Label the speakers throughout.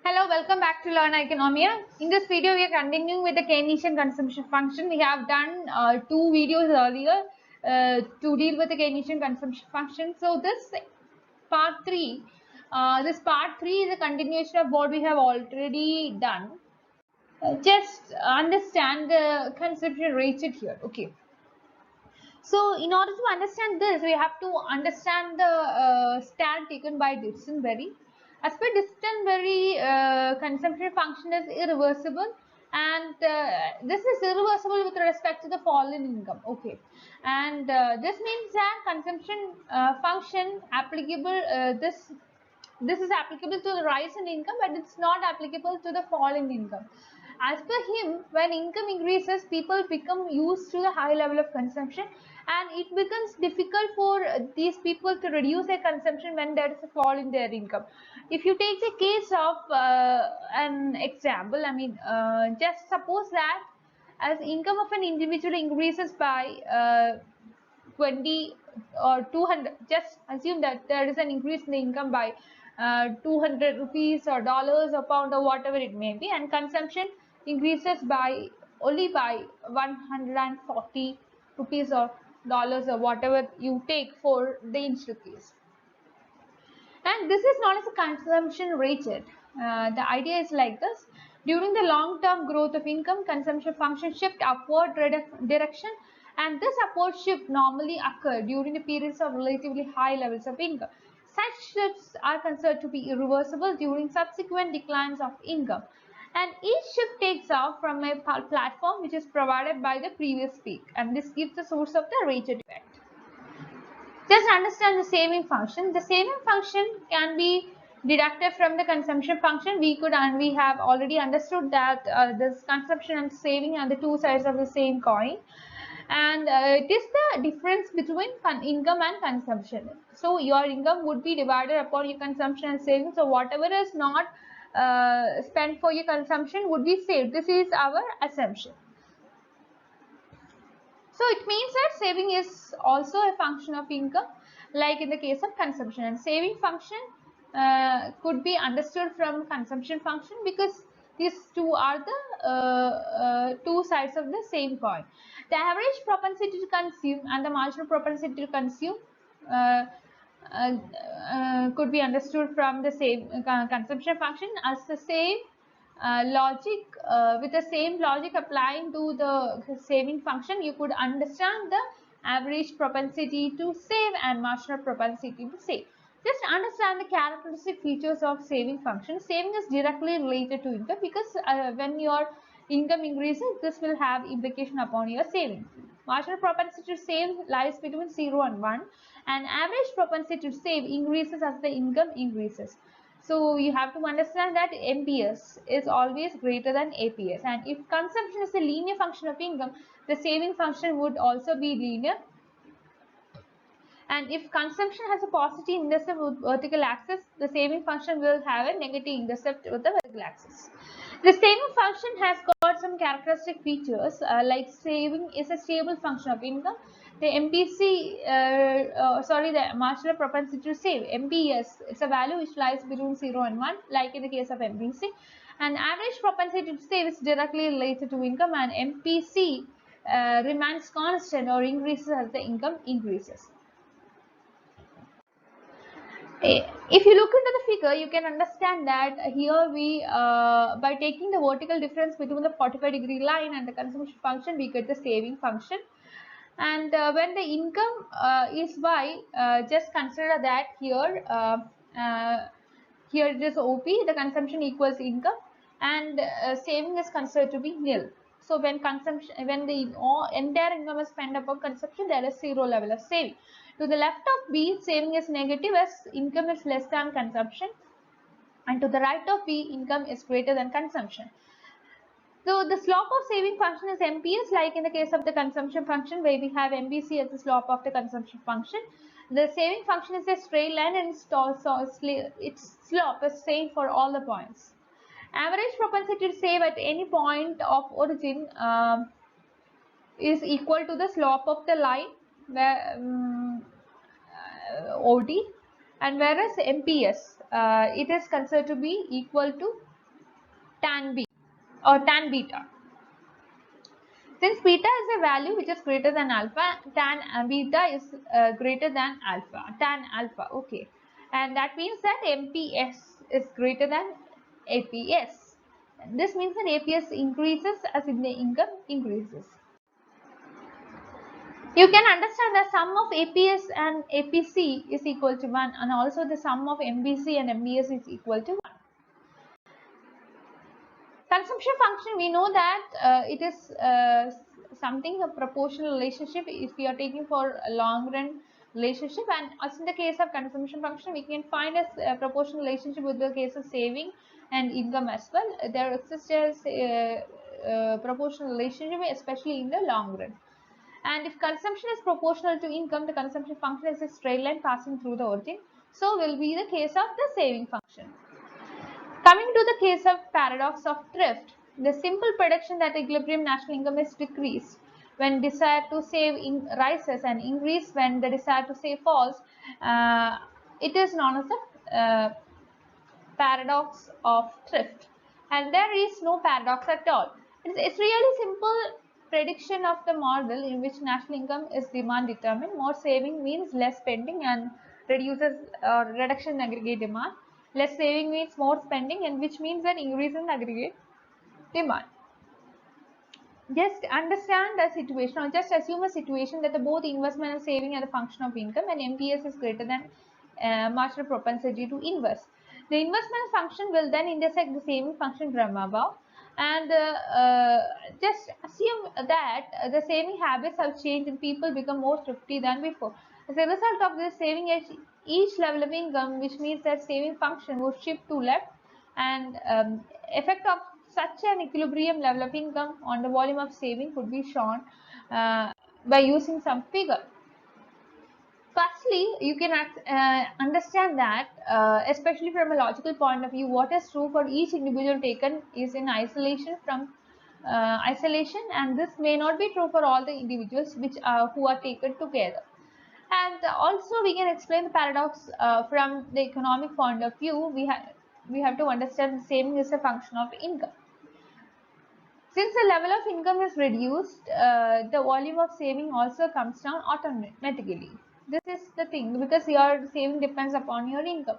Speaker 1: Hello, welcome back to Learn Economia. In this video, we are continuing with the Keynesian consumption function. We have done two videos earlier to deal with the Keynesian consumption function. So this part 3, is a continuation of what we have already done. Just understand the consumption rated here. Okay. So in order to understand this, we have to understand the stand taken by Dinstonberry. As per Dinstonberry, consumption function is irreversible, and this is irreversible with respect to the fall in income. Okay, and this means that consumption function applicable this is applicable to the rise in income, but it's not applicable to the fall in income. As per him, when income increases, people become used to the high level of consumption, and it becomes difficult for these people to reduce their consumption when there is a fall in their income. If you take the case of an example, just suppose that as income of an individual increases by 20 or 200, just assume that there is an increase in the income by 200 rupees or dollars or pound or whatever it may be, and consumption increases by only by 140 rupees or dollars or whatever you take for the initial case. And this is known as a consumption rated. The idea is like this. During the long-term growth of income, consumption function shift upward direction, and this upward shift normally occur during the periods of relatively high levels of income. Such shifts are considered to be irreversible during subsequent declines of income, and each shift takes off from a platform which is provided by the previous peak, and this gives the source of the rated effect. Just understand the saving function. The saving function can be deducted from the consumption function. We have already understood that this consumption and saving are the two sides of the same coin, and it is the difference between income and consumption. So your income would be divided upon your consumption and saving. So whatever is not spent for your consumption would be saved. This is our assumption. So it means that saving is also a function of income, like in the case of consumption. And saving function could be understood from consumption function, because these two are the two sides of the same coin. The average propensity to consume and the marginal propensity to consume could be understood from the same consumption function as the same logic. With the same logic applying to the saving function, you could understand the average propensity to save and marginal propensity to save. Just understand the characteristic features of saving function. Saving is directly related to income, because when your income increases, this will have implication upon your saving. Marginal propensity to save lies between 0 and 1, and average propensity to save increases as the income increases. So you have to understand that MPS is always greater than APS, and if consumption is a linear function of income, the saving function would also be linear. And if consumption has a positive intercept with vertical axis, the saving function will have a negative intercept with the vertical axis. The saving function has got some characteristic features, like saving is a stable function of income. The MPC, the marginal propensity to save, MPS, it's a value which lies between 0 and 1, like in the case of MPC. And average propensity to save is directly related to income, and MPC remains constant or increases as the income increases. If you look into the figure, you can understand that here we, by taking the vertical difference between the 45-degree line and the consumption function, we get the saving function. And when the income is y, just consider that here, here it is OP, the consumption equals income, and saving is considered to be nil. So when the entire income is spent upon consumption, there is 0 level of saving. To the left of B, saving is negative as income is less than consumption, and to the right of B, income is greater than consumption. So the slope of saving function is MPS, like in the case of the consumption function, where we have MPC as the slope of the consumption function. The saving function is a straight line, and its slope is same for all the points. Average propensity to save at any point of origin is equal to the slope of the line, where OD, and whereas MPS, it is considered to be equal to tan B or tan beta. Since beta is a value which is greater than alpha, tan beta is greater than alpha, tan alpha, okay. And that means that MPS is greater than APS. This means that APS increases as in the income increases. You can understand the sum of APS and APC is equal to 1, and also the sum of MBC and MBS is equal to 1. Consumption function, we know that it is something a proportional relationship if we are taking for a long run relationship, and as in the case of consumption function we can find a proportional relationship with the case of saving and income as well. There exists a proportional relationship especially in the long run. And if consumption is proportional to income, the consumption function is a straight line passing through the origin. So will be the case of the saving function. Coming to the case of paradox of thrift, the simple prediction that equilibrium national income is decreased when desire to save rises and increase when the desire to save falls, it is known as the paradox of thrift. And there is no paradox at all. It's really simple prediction of the model in which national income is demand determined. More saving means less spending and reduces reduction in aggregate demand. Less saving means more spending, and which means an increase in aggregate demand. Just understand the situation, or just assume a situation that the both investment and saving are the function of income, and MPS is greater than marginal propensity to invest. The investment function will then intersect the saving function from above, and just assume that the saving habits have changed and people become more thrifty than before. As a result of this, saving at each level of income, which means that saving function will shift to left, and effect of such an equilibrium level of income on the volume of saving could be shown by using some figure. Firstly, you can understand that especially from a logical point of view, what is true for each individual taken is in isolation from isolation, and this may not be true for all the individuals who are taken together. And also we can explain the paradox from the economic point of view. We have to understand saving is a function of income. Since the level of income is reduced, the volume of saving also comes down automatically. This is the thing, because your saving depends upon your income.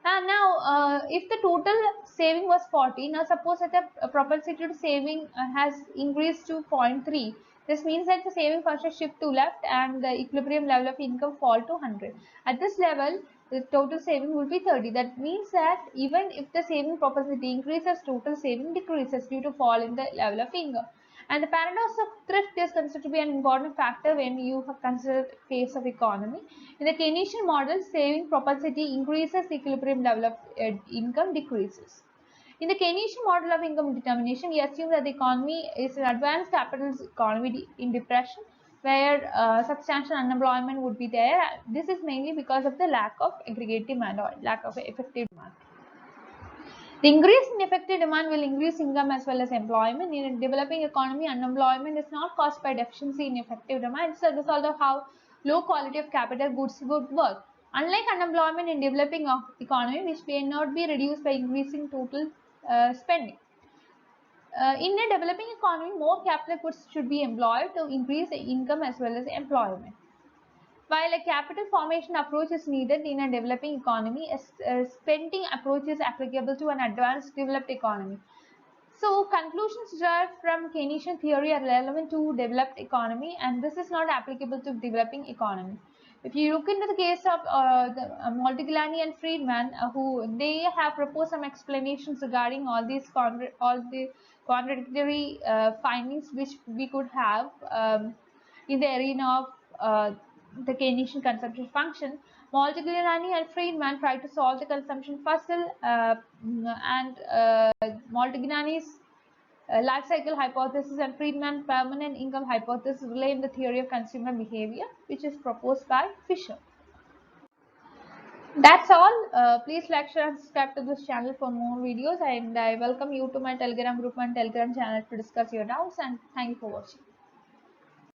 Speaker 1: And now, if the total saving was 40, now suppose that the propensity to saving has increased to 0.3. This means that the saving function shift to left and the equilibrium level of income fall to 100. At this level, the total saving will be 30. That means that even if the saving propensity increases, total saving decreases due to fall in the level of income. And the paradox of thrift is considered to be an important factor when you consider the case of economy. In the Keynesian model, saving propensity increases, the equilibrium level of income decreases. In the Keynesian model of income determination, we assume that the economy is an advanced capitalist economy in depression, where substantial unemployment would be there. This is mainly because of the lack of aggregate demand or lack of effective demand. The increase in effective demand will increase income as well as employment. In a developing economy, unemployment is not caused by deficiency in effective demand. It's a result of how low quality of capital goods would work. Unlike unemployment in developing economy, which may not be reduced by increasing total spending. In a developing economy, more capital goods should be employed to increase income as well as employment. While a capital formation approach is needed in a developing economy, a spending approach is applicable to an advanced developed economy. So, conclusions derived from Keynesian theory are relevant to developed economy, and this is not applicable to developing economy. If you look into the case of Montagliani and Friedman, who they have proposed some explanations regarding all the contradictory findings which we could have in the arena of the Keynesian consumption function. Montagliani and Friedman tried to solve the consumption puzzle, and Montagliani's life cycle hypothesis and Friedman permanent income hypothesis rely on the theory of consumer behavior, which is proposed by Fisher. That's all. Please like, share, and subscribe to this channel for more videos, and I welcome you to my Telegram group and Telegram channel to discuss your doubts, and thank you for watching.